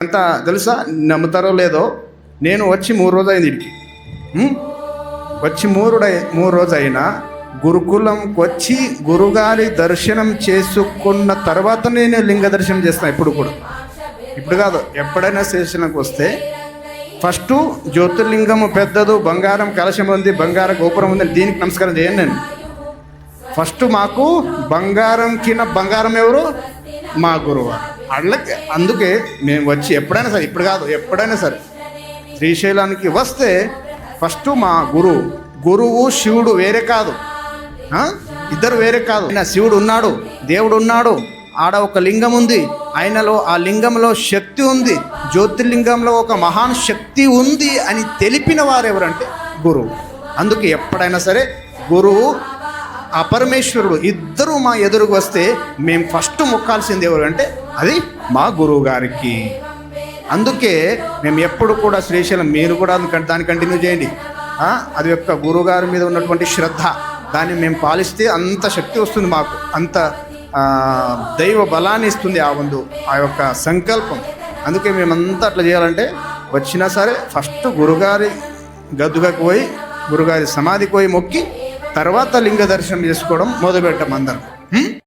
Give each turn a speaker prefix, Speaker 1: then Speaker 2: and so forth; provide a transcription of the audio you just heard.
Speaker 1: అంత తెలుసా, నమ్ముతారో లేదో, నేను వచ్చి 3 రోజులు అయింది ఇంటికి. వచ్చి 3 రోజు అయినా గురుకులంకి వచ్చి గురుగారి దర్శనం చేసుకున్న తర్వాత నేను లింగ దర్శనం చేస్తాను. ఇప్పుడు కాదు, ఎప్పుడైనా స్టేషన్కి వస్తే ఫస్ట్ జ్యోతిర్లింగము పెద్దదు, బంగారం కలశం ఉంది, బంగారం గోపురం ఉంది, దీనికి నమస్కారం చేయను నేను. ఫస్ట్ మాకు బంగారం కింద బంగారం ఎవరు? మా గురువు. అట్లకి అందుకే మేము వచ్చి ఎప్పుడైనా సరే, ఇప్పుడు కాదు ఎప్పుడైనా సరే శ్రీశైలానికి వస్తే ఫస్ట్ మా గురువు శివుడు వేరే కాదు, ఇద్దరు వేరే కాదు. ఆయన శివుడు ఉన్నాడు, దేవుడు ఉన్నాడు, ఆడ ఒక లింగం ఉంది, ఆయనలో ఆ లింగంలో శక్తి ఉంది, జ్యోతిర్లింగంలో ఒక మహాన్ శక్తి ఉంది అని తెలిపిన వారు ఎవరంటే గురువు. అందుకే ఎప్పుడైనా సరే గురువు ఆ పరమేశ్వరుడు ఇద్దరు మా ఎదురుకు వస్తే మేము ఫస్ట్ మొక్కాల్సింది ఎవరు అంటే అది మా గురువు గారికి. అందుకే మేము ఎప్పుడు కూడా శ్రీశైలం, మీరు కూడా దాన్ని కంటిన్యూ చేయండి. అది యొక్క గురువుగారి మీద ఉన్నటువంటి శ్రద్ధ, దాన్ని మేము పాలిస్తే అంత శక్తి వస్తుంది మాకు, అంత దైవ బలాన్ని ఇస్తుంది ఆ యొక్క సంకల్పం. అందుకే మేమంతా అట్లా చేయాలంటే వచ్చినా సరే ఫస్ట్ గురుగారి గద్దుగకు పోయి, గురుగారి సమాధికి పోయి మొక్కి తర్వాత లింగ దర్శనం చేసుకోవడం మొదలుపెట్టాం అందరం.